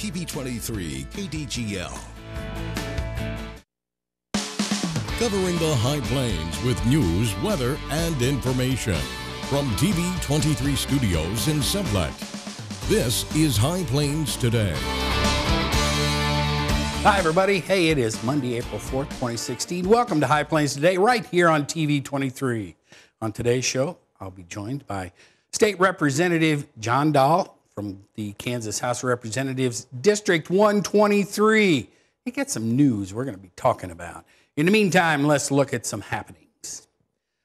TV23 KDGL. Covering the High Plains with news, weather, and information. From TV23 Studios in Sublette, this is High Plains Today. Hi, everybody. Hey, it is Monday, April 4th, 2016. Welcome to High Plains Today, right here on TV23. On today's show, I'll be joined by State Representative John Dahl from the Kansas House of Representatives, District 123. He got some news we're going to be talking about. In the meantime, let's look at some happenings.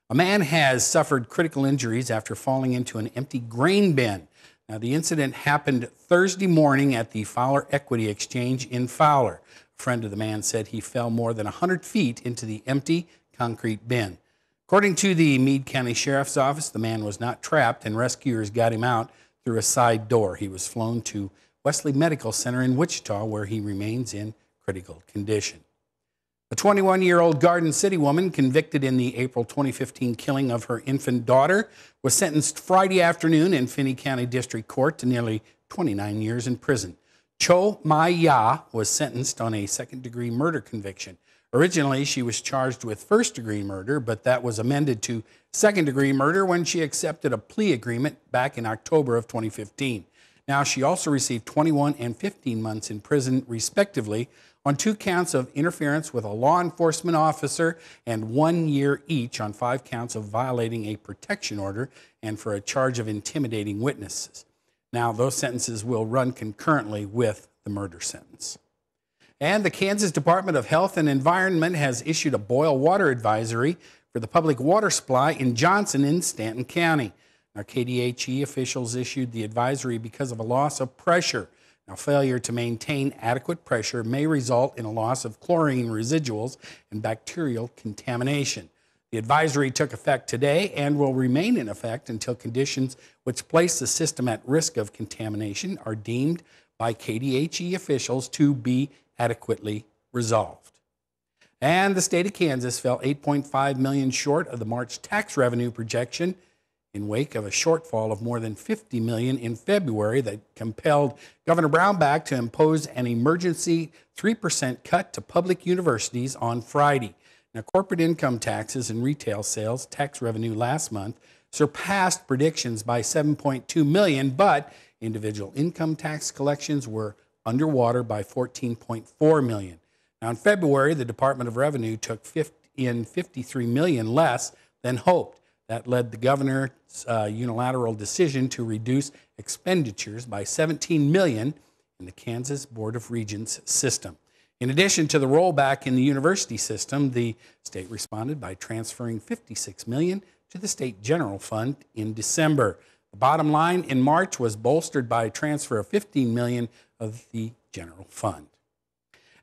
A man has suffered critical injuries after falling into an empty grain bin. Now, the incident happened Thursday morning at the Fowler Equity Exchange in Fowler. A friend of the man said he fell more than 100 feet into the empty concrete bin. According to the Meade County Sheriff's Office, the man was not trapped and rescuers got him out through a side door. He was flown to Wesley Medical Center in Wichita, where he remains in critical condition. A 21-year-old Garden City woman convicted in the April 2015 killing of her infant daughter was sentenced Friday afternoon in Finney County District Court to nearly 29 years in prison. Cho Mai-ya was sentenced on a second-degree murder conviction. Originally, she was charged with first-degree murder, but that was amended to second-degree murder when she accepted a plea agreement back in October of 2015. Now, she also received 21 and 15 months in prison, respectively, on 2 counts of interference with a law enforcement officer and 1 year each on 5 counts of violating a protection order and for a charge of intimidating witnesses. Now, those sentences will run concurrently with the murder sentence. And the Kansas Department of Health and Environment has issued a boil water advisory for the public water supply in Johnson in Stanton County. Now, KDHE officials issued the advisory because of a loss of pressure. Now, failure to maintain adequate pressure may result in a loss of chlorine residuals and bacterial contamination. The advisory took effect today and will remain in effect until conditions which place the system at risk of contamination are deemed by KDHE officials to be adequately resolved. And the state of Kansas fell $8.5 million short of the March tax revenue projection in wake of a shortfall of more than $50 million in February that compelled Governor Brownback to impose an emergency 3% cut to public universities on Friday. Now, corporate income taxes and retail sales tax revenue last month surpassed predictions by $7.2 million, but individual income tax collections were underwater by $14.4 million. Now, in February, the Department of Revenue took in $53 million less than hoped. That led the governor's unilateral decision to reduce expenditures by $17 million in the Kansas Board of Regents system. In addition to the rollback in the university system, the state responded by transferring $56 million to the state general fund in December. The bottom line in March was bolstered by a transfer of $15 million of the general fund.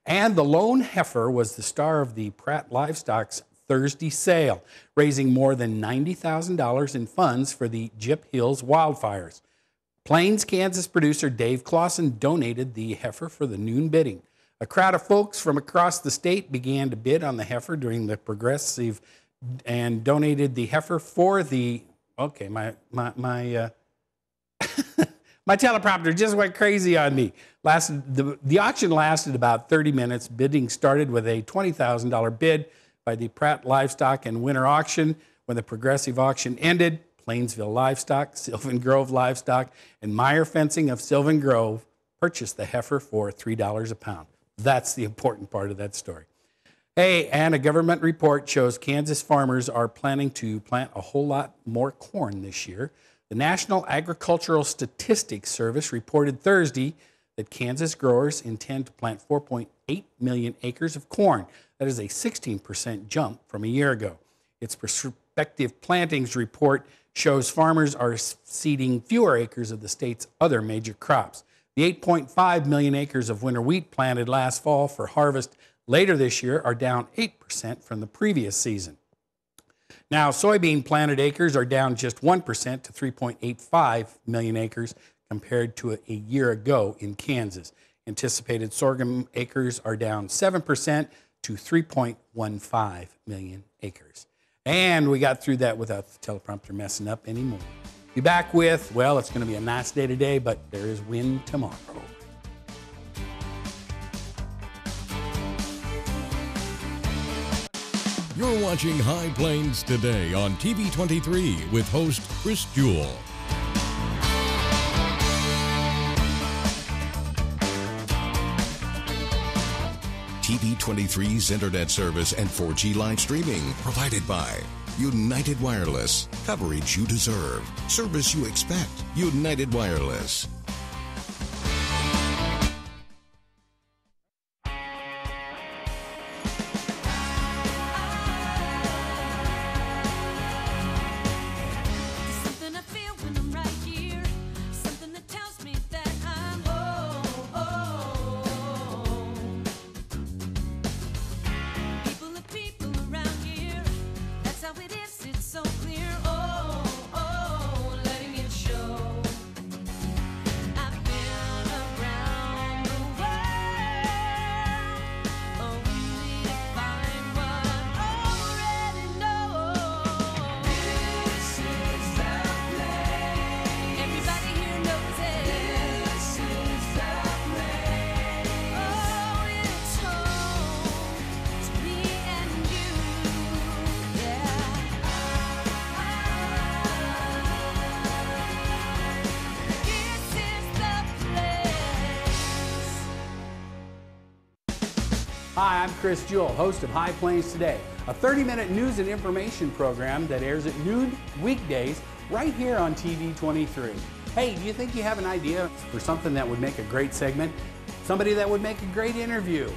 And the lone heifer was the star of the Pratt Livestock's Thursday sale, raising more than $90,000 in funds for the Gyp Hills wildfires. Plains, Kansas producer Dave Clausen donated the heifer for the noon bidding. A crowd of folks from across the state began to bid on the heifer during the progressive and donated the heifer for the, okay, my teleprompter just went crazy on me. The auction lasted about 30 minutes. Bidding started with a $20,000 bid by the Pratt Livestock and Winter Auction. When the progressive auction ended, Plainsville Livestock, Sylvan Grove Livestock, and Meyer Fencing of Sylvan Grove purchased the heifer for $3 a pound. That's the important part of that story. Hey, and a government report shows Kansas farmers are planning to plant a whole lot more corn this year. The National Agricultural Statistics Service reported Thursday that Kansas growers intend to plant 4.8 million acres of corn. That is a 16% jump from a year ago. Its prospective plantings report shows farmers are seeding fewer acres of the state's other major crops. The 8.5 million acres of winter wheat planted last fall for harvest later this year are down 8% from the previous season. Now, soybean planted acres are down just 1% to 3.85 million acres compared to a year ago in Kansas. Anticipated sorghum acres are down 7% to 3.15 million acres. And we got through that without the teleprompter messing up anymore. Be back with, well, it's going to be a nice day today, but there is wind tomorrow. You're watching High Plains Today on TV23 with host Chris Jewell. TV23's internet service and 4G live streaming provided by United Wireless. Coverage you deserve. Service you expect. United Wireless. Hi, I'm Chris Jewell, host of High Plains Today, a 30-minute news and information program that airs at noon weekdays right here on TV23. Hey, do you think you have an idea for something that would make a great segment? Somebody that would make a great interview?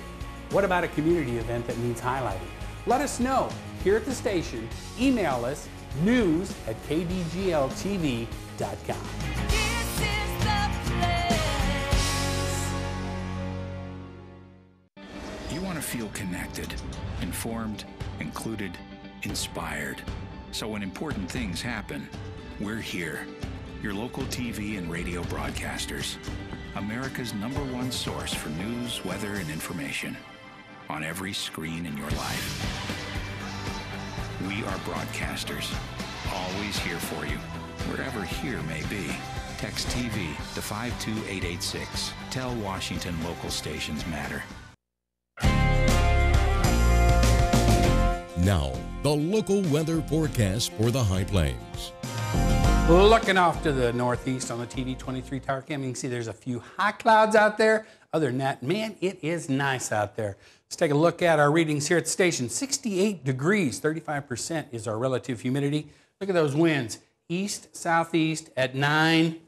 What about a community event that needs highlighting? Let us know here at the station. Email us news@kdgltv.com. You want to feel connected, informed, included, inspired. So when important things happen, we're here. Your local TV and radio broadcasters. America's #1 source for news, weather, and information. On every screen in your life. We are broadcasters. Always here for you, wherever here may be. Text TV to 52886. Tell Washington local stations matter. Now, the local weather forecast for the High Plains. Looking off to the northeast on the TV23 tower cam, you can see there's a few high clouds out there. Other than that, man, it is nice out there. Let's take a look at our readings here at the station. 68 degrees, 35% is our relative humidity. Look at those winds. East, southeast at 9.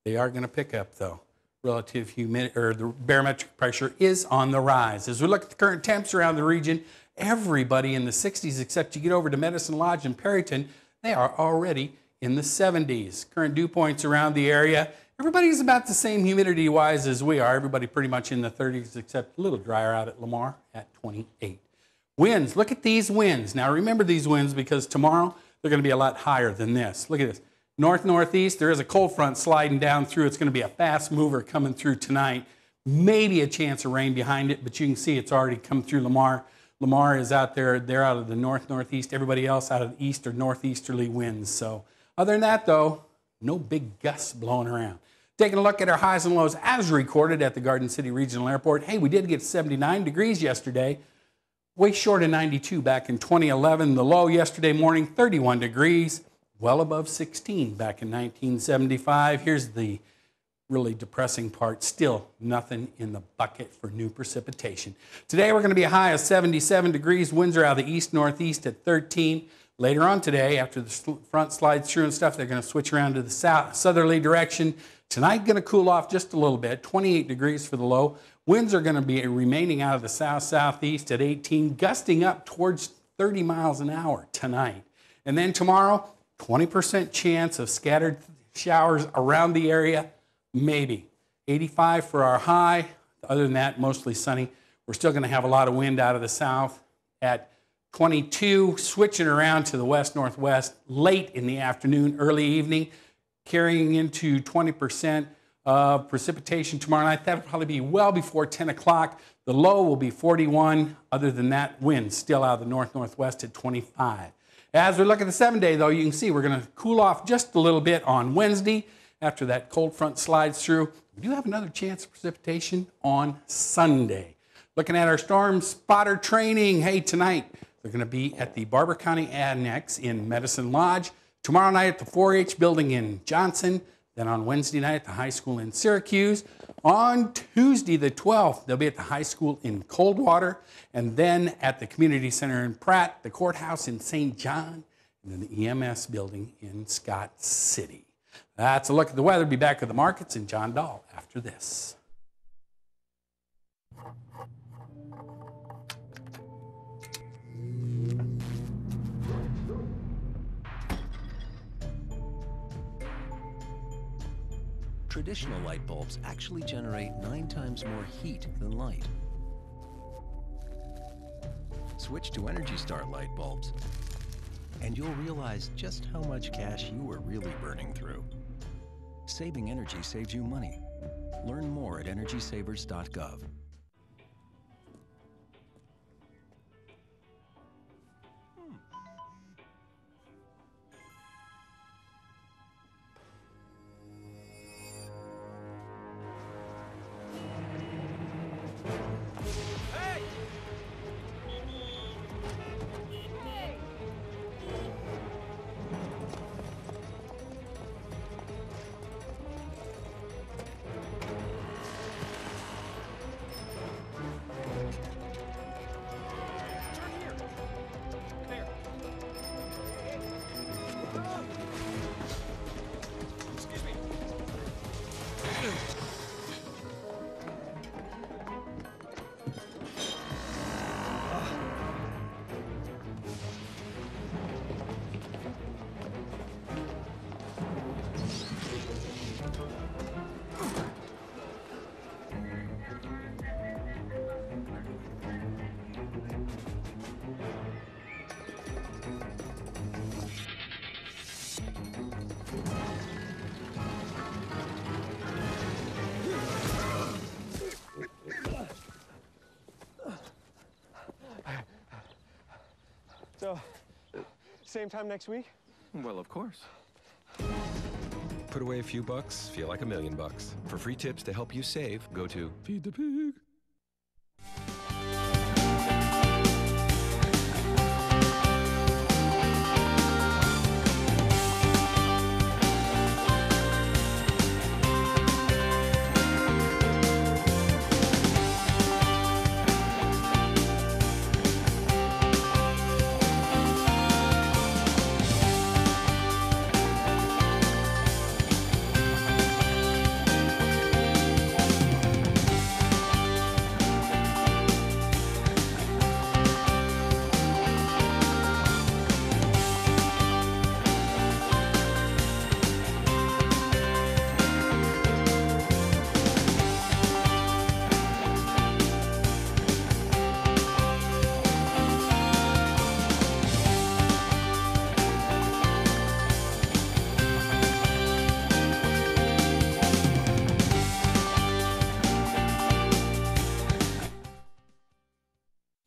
They are going to pick up, though. Relative humidity, or the barometric pressure is on the rise. As we look at the current temps around the region, everybody in the 60s except you get over to Medicine Lodge and Perryton, they are already in the 70s. Current dew points around the area, everybody's about the same humidity-wise as we are. Everybody pretty much in the 30s except a little drier out at Lamar at 28. Winds, look at these winds. Now remember these winds because tomorrow they're going to be a lot higher than this. Look at this. North-northeast, there is a cold front sliding down through. It's going to be a fast mover coming through tonight. Maybe a chance of rain behind it, but you can see it's already come through Lamar. Lamar is out there. They're out of the north-northeast. Everybody else out of the east or northeasterly winds. So other than that, though, no big gusts blowing around. Taking a look at our highs and lows as recorded at the Garden City Regional Airport. Hey, we did get 79 degrees yesterday. Way short of 92 back in 2011. The low yesterday morning, 31 degrees. Well above 16 back in 1975. Here's the really depressing part. Still nothing in the bucket for new precipitation. Today we're going to be a high of 77 degrees. Winds are out of the east-northeast at 13. Later on today, after the front slides through and stuff, they're going to switch around to the southerly direction. Tonight going to cool off just a little bit. 28 degrees for the low. Winds are going to be remaining out of the south-southeast at 18, gusting up towards 30 miles an hour tonight. And then tomorrow, 20% chance of scattered showers around the area, maybe. 85 for our high. Other than that, mostly sunny. We're still going to have a lot of wind out of the south at 22, switching around to the west-northwest late in the afternoon, early evening, carrying into 20% of precipitation tomorrow night. That will probably be well before 10 o'clock. The low will be 41. Other than that, winds still out of the north-northwest at 25. As we look at the 7-day, though, you can see we're going to cool off just a little bit on Wednesday after that cold front slides through. We do have another chance of precipitation on Sunday. Looking at our storm spotter training, hey, tonight, They're going to be at the Barber County Annex in Medicine Lodge. Tomorrow night at the 4-H building in Johnson. Then on Wednesday night at the high school in Syracuse. On Tuesday the 12th, they'll be at the high school in Coldwater. And then at the community center in Pratt, the courthouse in St. John, and then the EMS building in Scott City. That's a look at the weather. Be back with the markets and John Dahl after this. Traditional light bulbs actually generate 9 times more heat than light. Switch to Energy Star light bulbs, and you'll realize just how much cash you were really burning through. Saving energy saves you money. Learn more at energysavers.gov. So, same time next week? Well, of course. Put away a few bucks, feel like $1 million. For free tips to help you save, go to Feed the Pig.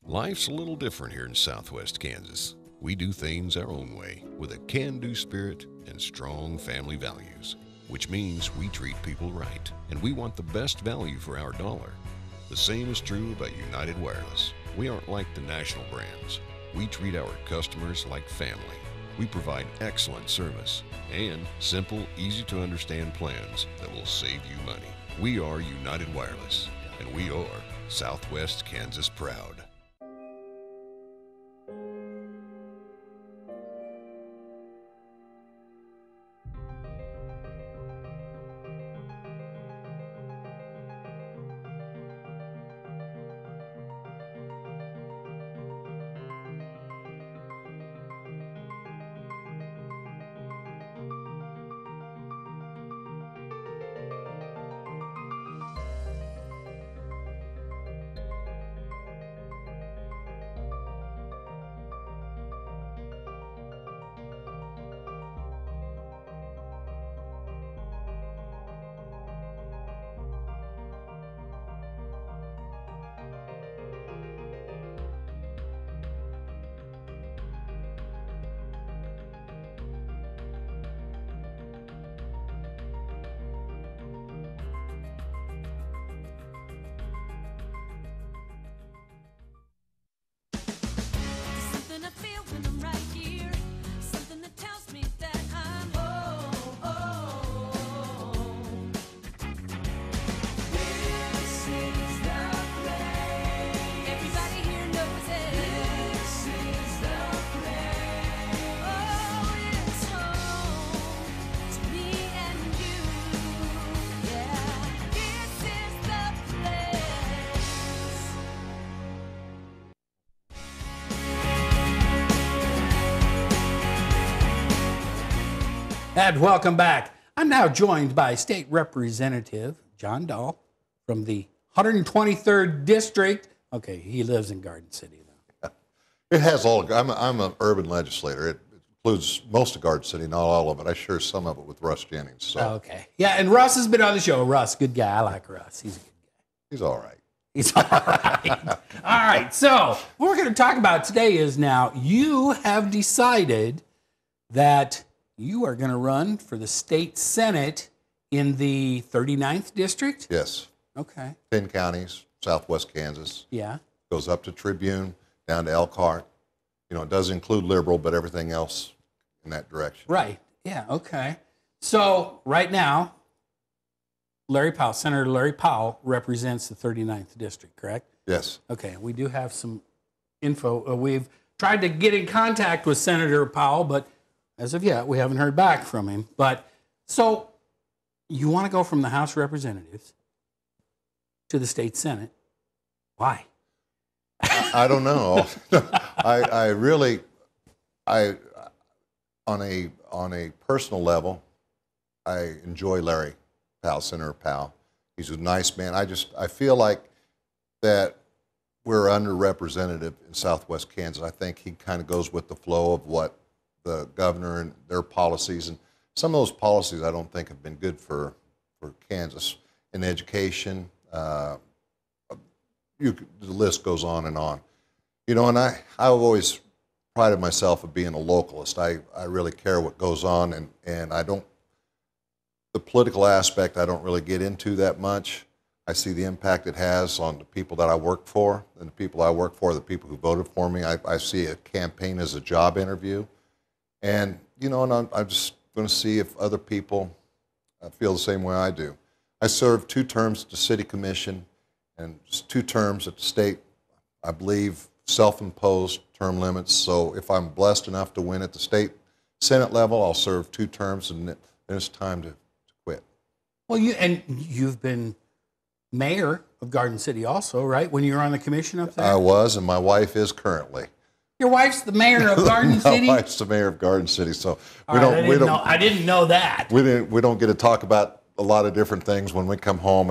Life's a little different here in Southwest Kansas. We do things our own way with a can-do spirit and strong family values, which means we treat people right, and we want the best value for our dollar. The same is true about United Wireless. We aren't like the national brands. We treat our customers like family. We provide excellent service and simple, easy-to-understand plans that will save you money. We are United Wireless, and we are Southwest Kansas proud. And welcome back. I'm now joined by State Representative John Dahl from the 123rd District. Okay, he lives in Garden City, though. It has all. I'm an urban legislator. It includes most of Garden City, not all of it. I share some of it with Russ Jennings. So. Okay. Yeah, and Russ has been on the show. Russ, good guy. I like Russ. He's a good guy. He's all right. He's all right. All right. So what we're going to talk about today is now you have decided that you are going to run for the state Senate in the 39th District? Yes. Okay. 10 counties, southwest Kansas. Yeah. Goes up to Tribune, down to Elkhart. You know, it does include Liberal, but everything else in that direction. Right. Yeah. Okay. So right now, Senator Larry Powell represents the 39th District, correct? Yes. Okay. We do have some info. We've tried to get in contact with Senator Powell, but as of yet, we haven't heard back from him. But so you want to go from the House of Representatives to the state Senate. Why? I don't know. I really, on a personal level, I enjoy Larry Powell, Senator Powell. He's a nice man. I feel like that we're underrepresented in southwest Kansas. I think he kind of goes with the flow of what the governor and their policies, and some of those policies I don't think have been good for Kansas in education. The list goes on and on. You know, and I've always prided myself of being a localist. I really care what goes on, and I don't, the political aspect I don't really get into that much. I see the impact it has on the people that I work for, and the people I work for are the people who voted for me. I see a campaign as a job interview. And, you know, and I'm just going to see if other people feel the same way I do. I served 2 terms at the city commission and 2 terms at the state, I believe, self-imposed term limits. So if I'm blessed enough to win at the state Senate level, I'll serve 2 terms, and then it's time to quit. Well, you've been mayor of Garden City also, right? When you were on the commission up there? I was, and my wife is currently. Your wife's the mayor of Garden City? My wife's the mayor of Garden City, so I didn't know that. We don't get to talk about a lot of different things when we come home.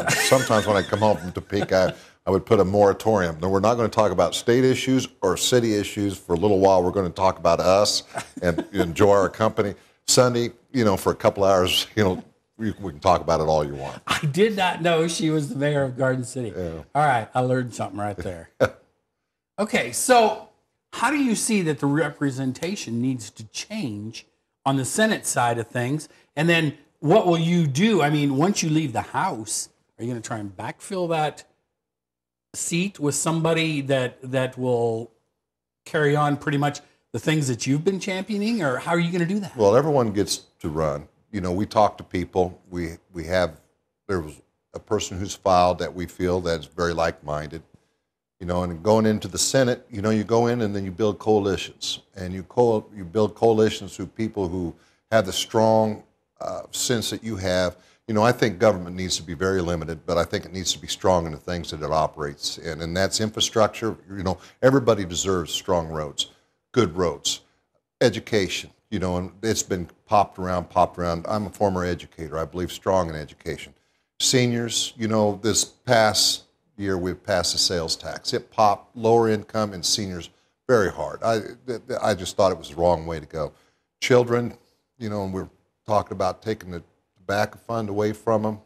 Sometimes when I come home from Topeka, I would put a moratorium. No, we're not going to talk about state issues or city issues for a little while. We're going to talk about us and enjoy our company. Sunday, you know, for a couple hours, you know, we can talk about it all you want. I did not know she was the mayor of Garden City. Yeah. All right, I learned something right there. Okay, so how do you see that the representation needs to change on the Senate side of things? And then what will you do? I mean, once you leave the House, are you going to try and backfill that seat with somebody that will carry on pretty much the things that you've been championing, or how are you going to do that? Well, everyone gets to run. You know, we talk to people. There was a person who's filed that we feel that's very like-minded. You know, and going into the Senate, you know, you go in and then you build coalitions, and you build coalitions through people who have the strong sense that you have. You know, I think government needs to be very limited, but I think it needs to be strong in the things that it operates in, and that's infrastructure. You know, everybody deserves strong roads, good roads, education. You know, and it's been popped around. I'm a former educator. I believe strong in education. Seniors, you know, this past year we've passed the sales tax. It popped lower income and seniors very hard. I just thought it was the wrong way to go. Children, you know, and we're talking about taking the tobacco fund away from them.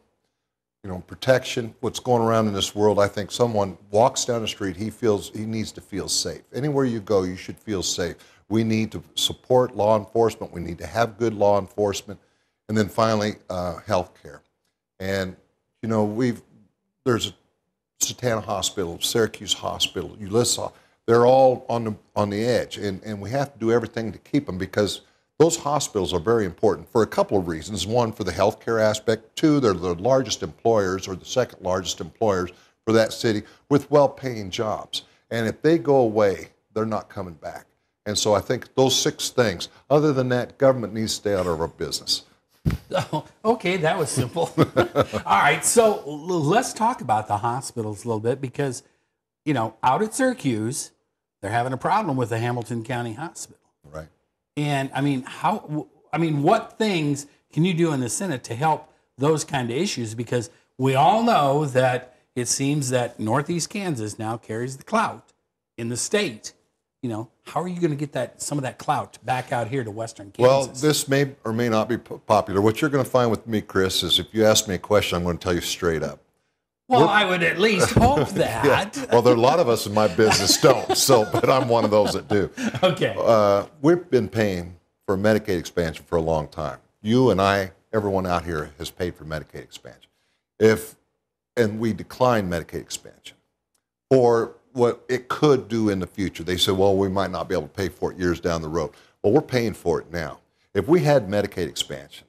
You know, protection, what's going around in this world, I think someone walks down the street, he needs to feel safe. Anywhere you go, you should feel safe. We need to support law enforcement. We need to have good law enforcement. And then finally, health care. And, you know, there's a Satana Hospital, Syracuse Hospital, Ulysses, they're all on the edge, and we have to do everything to keep them, because those hospitals are very important for a couple of reasons. One, for the healthcare aspect. 2, they're the largest employers, or the second largest employers for that city, with well-paying jobs. And if they go away, they're not coming back. And so I think those 6 things. Other than that, government needs to stay out of our business. Oh, okay, that was simple. All right, so let's talk about the hospitals a little bit, because, you know, out at Syracuse, they're having a problem with the Hamilton County Hospital. Right. And I mean, I mean, what things can you do in the Senate to help those kind of issues? Because we all know that it seems that Northeast Kansas now carries the clout in the state. You know, how are you going to get some of that clout back out here to Western Kansas? Well, this may or may not be popular. What you're going to find with me, Chris, is if you ask me a question, I'm going to tell you straight up. Well, I would at least hope that. Yeah. Well, there are a lot of us in my business don't, but I'm one of those that do. Okay. We've been paying for Medicaid expansion for a long time. You and I, everyone out here has paid for Medicaid expansion. And we declined Medicaid expansion for what it could do in the future. They said, well, we might not be able to pay for it years down the road. Well, we're paying for it now. If we had Medicaid expansion,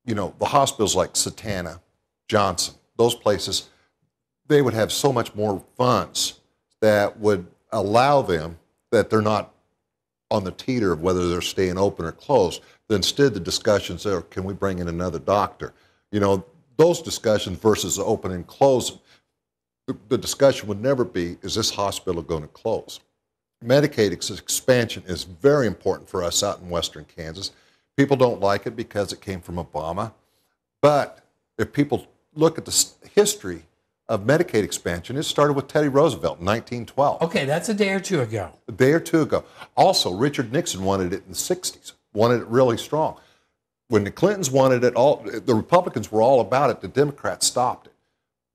you know, the hospitals like Satana, Johnson, those places, they would have so much more funds that would allow them that they're not on the teeter of whether they're staying open or closed. But instead, the discussions are, can we bring in another doctor? You know, those discussions versus open and close, the discussion would never be, is this hospital going to close? Medicaid expansion is very important for us out in Western Kansas. People don't like it because it came from Obama. But if people look at the history of Medicaid expansion, it started with Teddy Roosevelt in 1912. Okay, that's a day or two ago. A day or two ago. Also, Richard Nixon wanted it in the 60s, wanted it really strong. When the Clintons wanted it, the Republicans were all about it. The Democrats stopped it.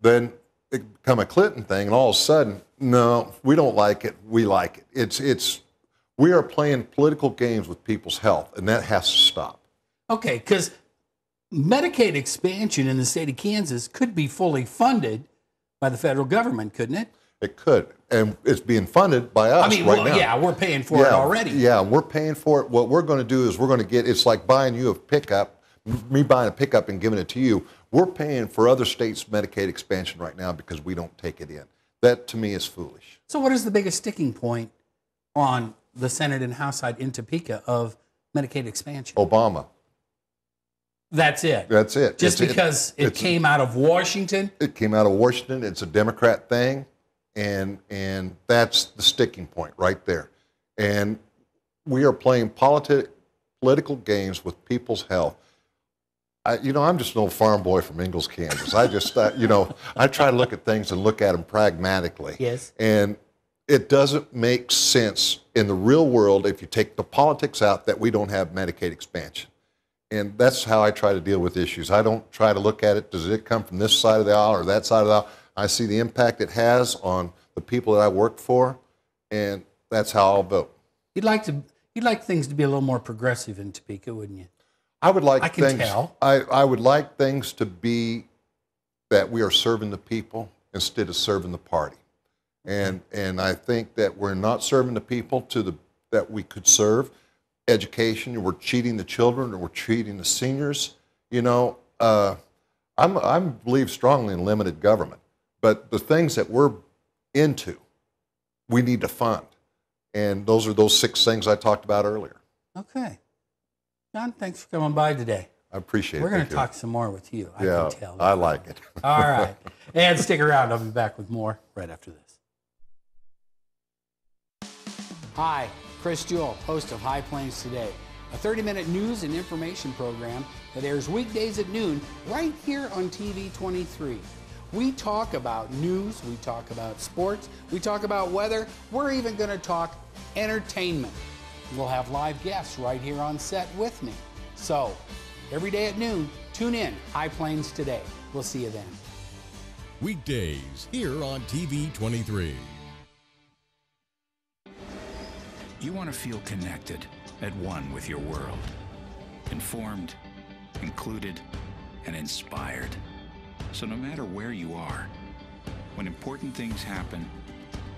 Then it became a Clinton thing, and all of a sudden, no, we don't like it. We like it. We are playing political games with people's health, and that has to stop. Okay, because Medicaid expansion in the state of Kansas could be fully funded by the federal government, couldn't it? It could, and it's being funded by us right now. Yeah, we're paying for it already. Yeah, we're paying for it. What we're going to do is we're going to get, it's like buying you a pickup, me buying a pickup and giving it to you. We're paying for other states' Medicaid expansion right now because we don't take it in. That, to me, is foolish. So what is the biggest sticking point on the Senate and House side in Topeka of Medicaid expansion? Obama. That's it? That's it. Just because it came out of Washington? It came out of Washington. It's a Democrat thing. And that's the sticking point right there. And we are playing political games with people's health. I'm just an old farm boy from Ingalls, Kansas. I just, I try to look at things and look at them pragmatically. Yes. And it doesn't make sense in the real world if you take the politics out that we don't have Medicaid expansion. And that's how I try to deal with issues. I don't try to look at it, does it come from this side of the aisle or that side of the aisle? I see the impact it has on the people that I work for, and that's how I'll vote. You'd like things to be a little more progressive in Topeka, wouldn't you? I would like I can tell. I would like things to be that we are serving the people instead of serving the party. And I think that we're not serving the people that we could serve. Education, we're cheating the children, or we're cheating the seniors. I believe strongly in limited government. But the things that we're into, we need to fund. And those are those 6 things I talked about earlier. Okay. John, thanks for coming by today. I appreciate it. We're going to talk some more with you. I can tell. I like it. All right. And stick around. I'll be back with more right after this. Hi, Chris Jewell, host of High Plains Today, a 30-minute news and information program that airs weekdays at noon right here on TV23. We talk about news, we talk about sports, we talk about weather, we're even going to talk entertainment. We'll have live guests right here on set with me. So, every day at noon, tune in, High Plains Today. We'll see you then. Weekdays here on TV23. You want to feel connected, at one with your world. Informed, included, and inspired. So no matter where you are, when important things happen,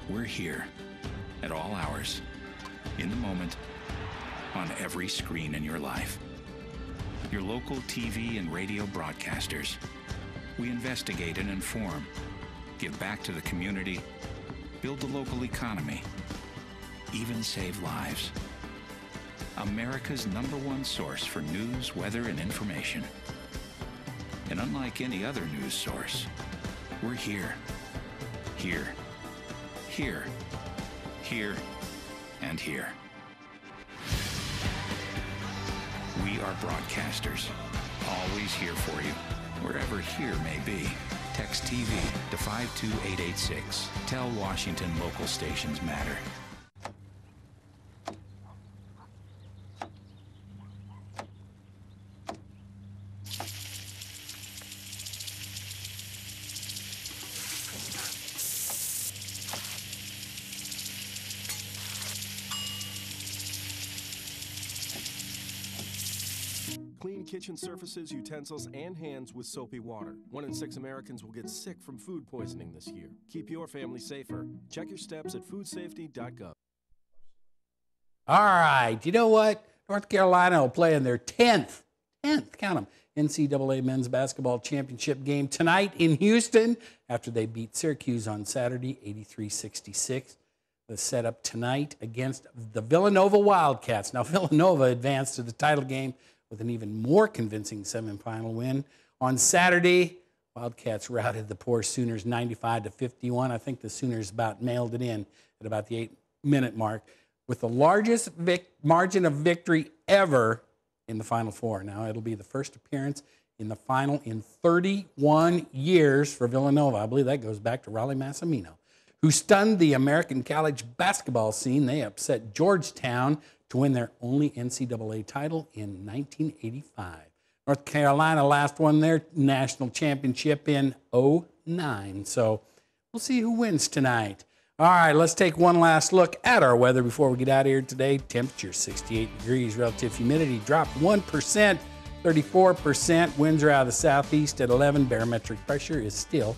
we're here at all hours, in the moment, on every screen in your life. Your local TV and radio broadcasters. We investigate and inform, give back to the community, build the local economy, even save lives. America's #1 source for news, weather, and information. And unlike any other news source, we're here, here, here, here, and here. We We are broadcasters, always here for you, wherever here may be. Text TV to 52886. Tell Washington local stations matter. Clean kitchen surfaces, utensils, and hands with soapy water. 1 in 6 Americans will get sick from food poisoning this year. Keep your family safer. Check your steps at foodsafety.gov. All right. You know what? North Carolina will play in their 10th, count them, NCAA men's basketball championship game tonight in Houston after they beat Syracuse on Saturday, 83-66. The setup tonight against the Villanova Wildcats. Now, Villanova advanced to the title game with an even more convincing semifinal win. On Saturday, Wildcats routed the poor Sooners 95-51. I think the Sooners about mailed it in at about the 8-minute mark with the largest margin of victory ever in the Final Four. Now, it'll be the first appearance in the final in 31 years for Villanova. I believe that goes back to Raleigh Massimino, who stunned the American college basketball scene. They upset Georgetown to win their only NCAA title in 1985. North Carolina last won their national championship in 2009. So we'll see who wins tonight. All right, let's take one last look at our weather before we get out of here today. Temperature 68 degrees, relative humidity dropped 1%, 34%. Winds are out of the southeast at 11. Barometric pressure is still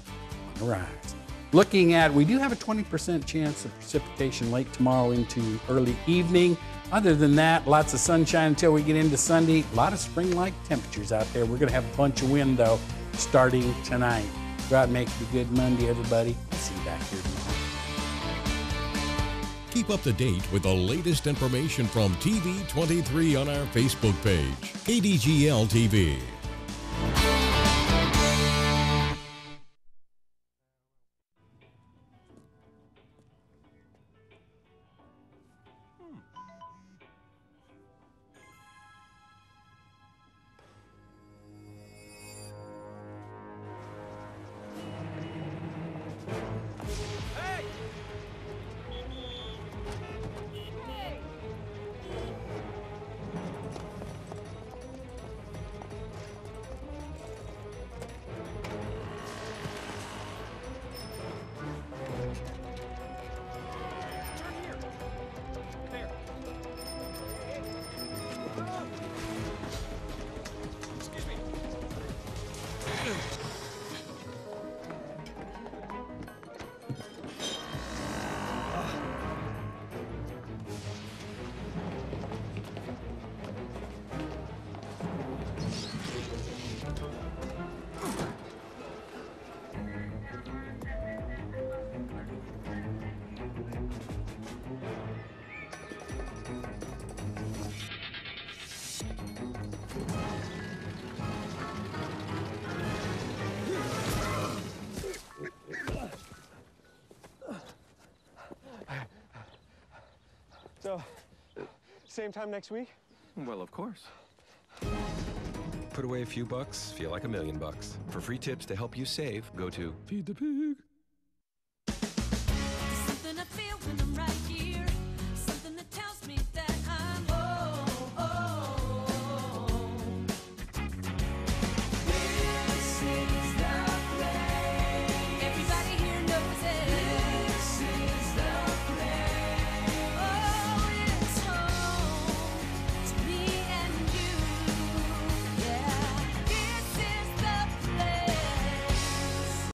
on the rise. Looking at, we do have a 20% chance of precipitation late tomorrow into early evening. Other than that, lots of sunshine until we get into Sunday. A lot of spring-like temperatures out there. We're going to have a bunch of wind, though, starting tonight. Go out and make it a good Monday, everybody. I'll see you back here tomorrow. Keep up to date with the latest information from TV23 on our Facebook page, KDGL TV. So, same time next week? Well, of course. Put away a few bucks, feel like $1 million. For free tips to help you save, go to Feed the Pig. Something I feel when I'm right.